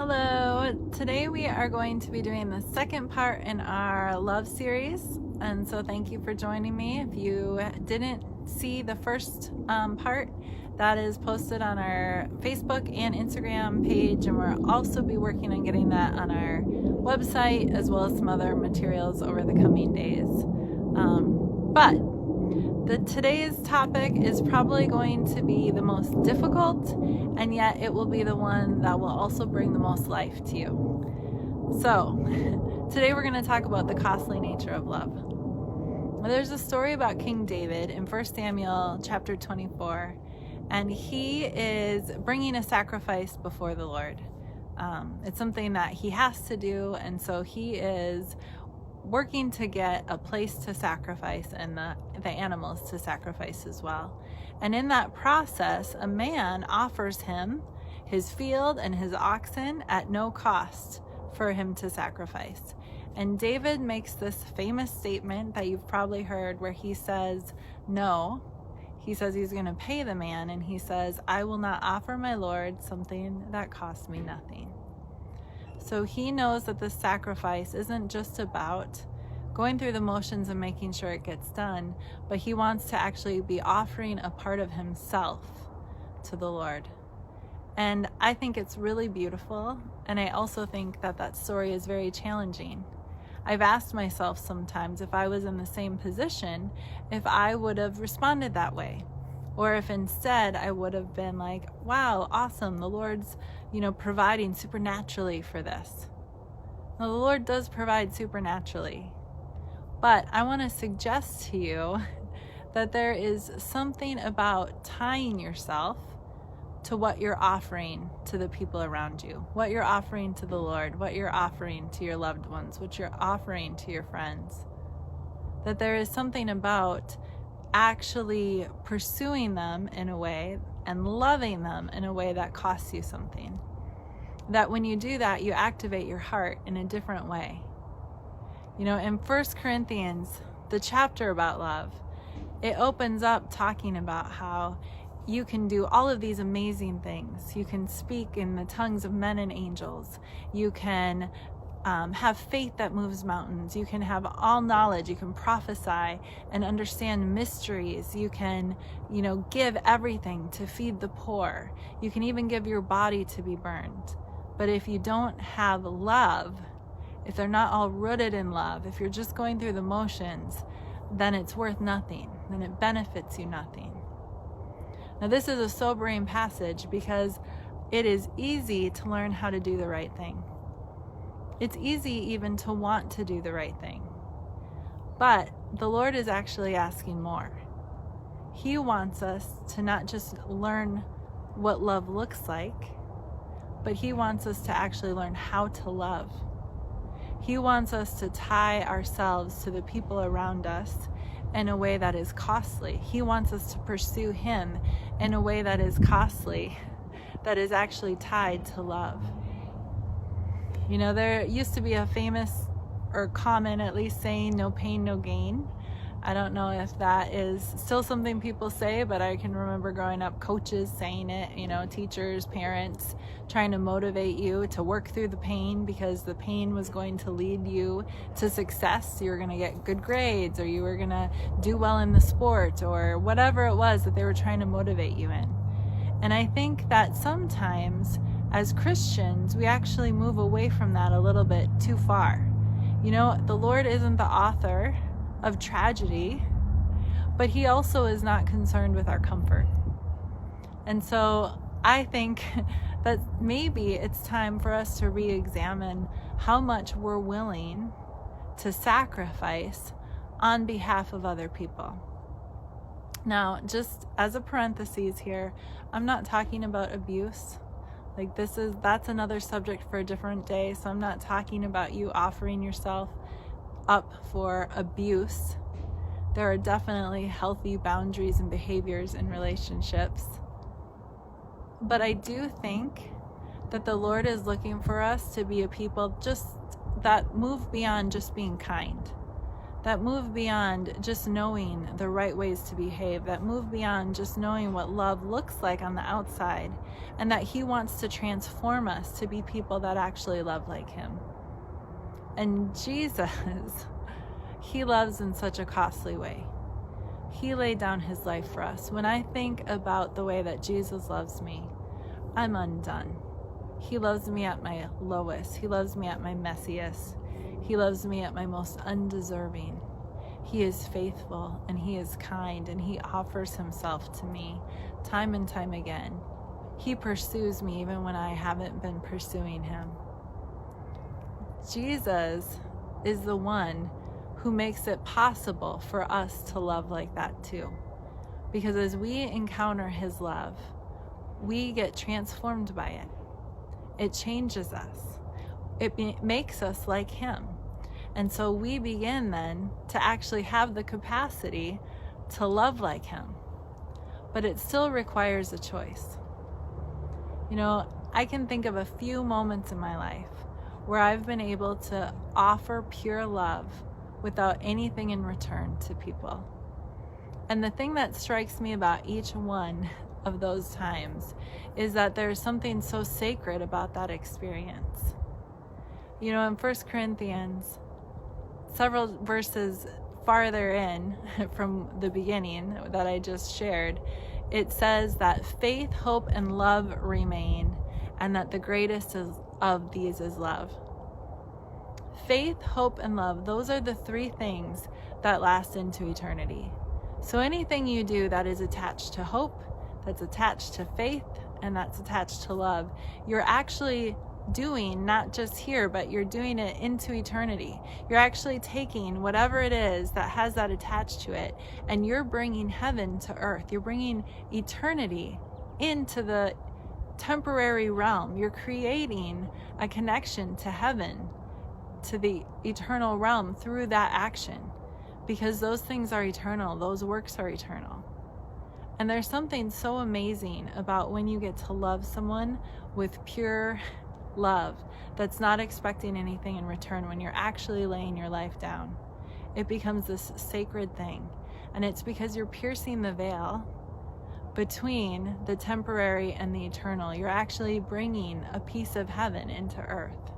Hello, today we are going to be doing the second part in our love series, and so thank you for joining me. If you didn't see the first part, that is posted on our Facebook and Instagram page, and we'll also be working on getting that on our website as well as some other materials over the coming days. Today's topic is probably going to be the most difficult, and yet it will be the one that will also bring the most life to you. So, today we're going to talk about the costly nature of love. There's a story about King David in 1 Samuel chapter 24, and he is bringing a sacrifice before the Lord. It's something that he has to do, and so he is working to get a place to sacrifice and the animals to sacrifice as well. And in that process, a man offers him his field and his oxen at no cost for him to sacrifice. And David makes this famous statement that you've probably heard where he says, no. He says he's going to pay the man, and he says, I will not offer my Lord something that costs me nothing. So he knows that the sacrifice isn't just about going through the motions and making sure it gets done, but he wants to actually be offering a part of himself to the Lord. And I think it's really beautiful, and I also think that that story is very challenging. I've asked myself sometimes if I was in the same position, if I would have responded that way. Or if instead I would have been like, wow, awesome, the Lord's, providing supernaturally for this. Now, the Lord does provide supernaturally. But I want to suggest to you that there is something about tying yourself to what you're offering to the people around you, what you're offering to the Lord, what you're offering to your loved ones, what you're offering to your friends. That there is something about actually pursuing them in a way and loving them in a way that costs you something. That when you do that, you activate your heart in a different way. In 1 Corinthians, the chapter about love, it opens up talking about how you can do all of these amazing things. You can speak in the tongues of men and angels. You can have faith that moves mountains. You can have all knowledge. You can prophesy and understand mysteries. You can, give everything to feed the poor. You can even give your body to be burned. But if you don't have love, if they're not all rooted in love, if you're just going through the motions, then it's worth nothing. Then it benefits you nothing. Now, this is a sobering passage because it is easy to learn how to do the right thing. It's easy even to want to do the right thing. But the Lord is actually asking more. He wants us to not just learn what love looks like, but He wants us to actually learn how to love. He wants us to tie ourselves to the people around us in a way that is costly. He wants us to pursue Him in a way that is costly, that is actually tied to love. There used to be a famous or common, at least, saying, no pain, no gain. I don't know if that is still something people say, but I can remember growing up, coaches saying it, teachers, parents, trying to motivate you to work through the pain because the pain was going to lead you to success. You were going to get good grades, or you were going to do well in the sport, or whatever it was that they were trying to motivate you in. And I think that sometimes as Christians, we actually move away from that a little bit too far. The Lord isn't the author of tragedy, but He also is not concerned with our comfort. And so I think that maybe it's time for us to re-examine how much we're willing to sacrifice on behalf of other people. Now, just as a parenthesis here, I'm not talking about abuse. That's another subject for a different day. So I'm not talking about you offering yourself up for abuse. There are definitely healthy boundaries and behaviors in relationships. But I do think that the Lord is looking for us to be a people just that move beyond just being kind. that move beyond just knowing the right ways to behave, that move beyond just knowing what love looks like on the outside, and that he wants to transform us to be people that actually love like him. And Jesus, he loves in such a costly way. He laid down his life for us. When I think about the way that Jesus loves me, I'm undone. He loves me at my lowest. He loves me at my messiest. He loves me at my most undeserving. He is faithful and he is kind and he offers himself to me time and time again. He pursues me even when I haven't been pursuing him. Jesus is the one who makes it possible for us to love like that too. Because as we encounter his love, we get transformed by it. It changes us. It makes us like him. And so we begin then to actually have the capacity to love like him. But it still requires a choice. You know, I can think of a few moments in my life where I've been able to offer pure love without anything in return to people. And the thing that strikes me about each one of those times is that there's something so sacred about that experience. You know, in 1 Corinthians, several verses farther in from the beginning that I just shared, it says that faith, hope, and love remain, and that the greatest of these is love. Faith, hope, and love, those are the three things that last into eternity. So anything you do that is attached to hope, that's attached to faith, and that's attached to love, you're actually doing not just here, but you're doing it into eternity. You're actually taking whatever it is that has that attached to it, and you're bringing heaven to earth. You're bringing eternity into the temporary realm. You're creating a connection to heaven, to the eternal realm through that action, because those things are eternal. Those works are eternal. And there's something so amazing about when you get to love someone with pure love that's not expecting anything in return, when you're actually laying your life down. It becomes this sacred thing. And it's because you're piercing the veil between the temporary and the eternal. You're actually bringing a piece of heaven into earth.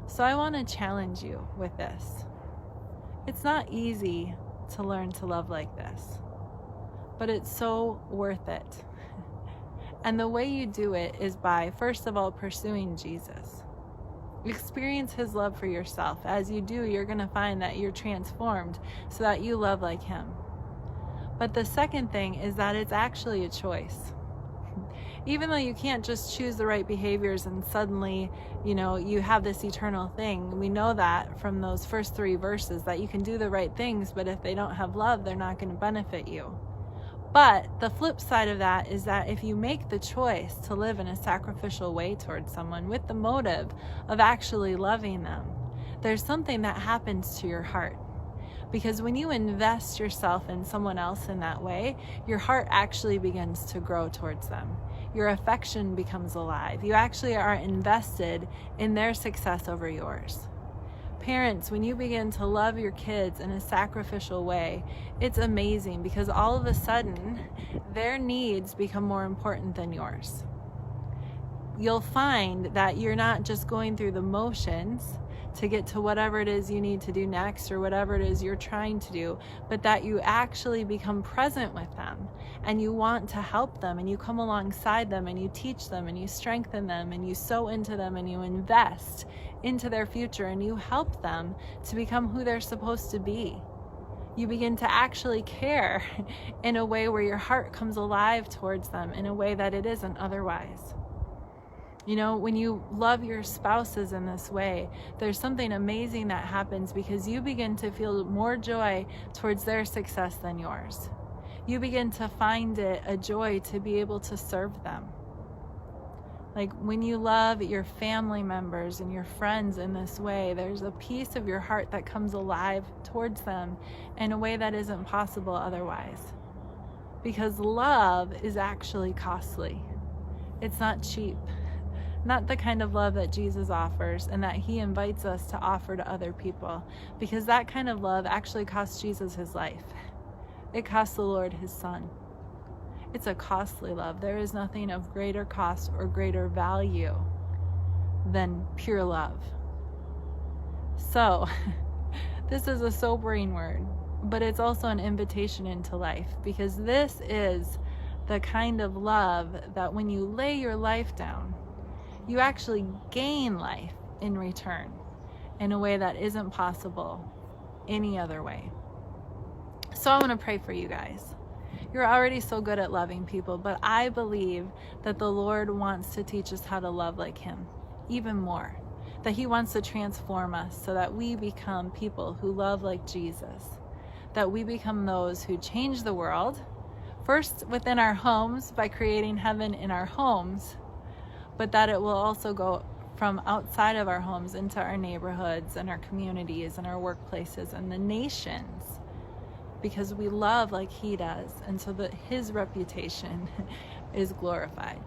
So I want to challenge you with this. It's not easy to learn to love like this, but it's so worth it. And the way you do it is by, first of all, pursuing Jesus. Experience his love for yourself. As you do, you're going to find that you're transformed so that you love like him. But the second thing is that it's actually a choice. Even though you can't just choose the right behaviors and suddenly, you have this eternal thing. We know that from those first 3 verses, that you can do the right things, but if they don't have love, they're not going to benefit you. But the flip side of that is that if you make the choice to live in a sacrificial way towards someone with the motive of actually loving them, there's something that happens to your heart. Because when you invest yourself in someone else in that way, your heart actually begins to grow towards them. Your affection becomes alive. You actually are invested in their success over yours. Parents, when you begin to love your kids in a sacrificial way, it's amazing, because all of a sudden their needs become more important than yours. You'll find that you're not just going through the motions to get to whatever it is you need to do next or whatever it is you're trying to do, but that you actually become present with them and you want to help them and you come alongside them and you teach them and you strengthen them and you sow into them and you invest into their future and you help them to become who they're supposed to be. You begin to actually care in a way where your heart comes alive towards them in a way that it isn't otherwise. When you love your spouses in this way, there's something amazing that happens, because you begin to feel more joy towards their success than yours. You begin to find it a joy to be able to serve them. Like when you love your family members and your friends in this way, there's a piece of your heart that comes alive towards them in a way that isn't possible otherwise. Because love is actually costly. It's not cheap. not the kind of love that Jesus offers and that he invites us to offer to other people, because that kind of love actually cost Jesus his life. It cost the Lord his son. It's a costly love. There is nothing of greater cost or greater value than pure love. So, this is a sobering word, but it's also an invitation into life, because this is the kind of love that when you lay your life down, you actually gain life in return in a way that isn't possible any other way. So I want to pray for you guys. You're already so good at loving people, but I believe that the Lord wants to teach us how to love like him even more. That he wants to transform us so that we become people who love like Jesus. That we become those who change the world, first within our homes by creating heaven in our homes, but that it will also go from outside of our homes into our neighborhoods and our communities and our workplaces and the nations, because we love like he does, and so that his reputation is glorified.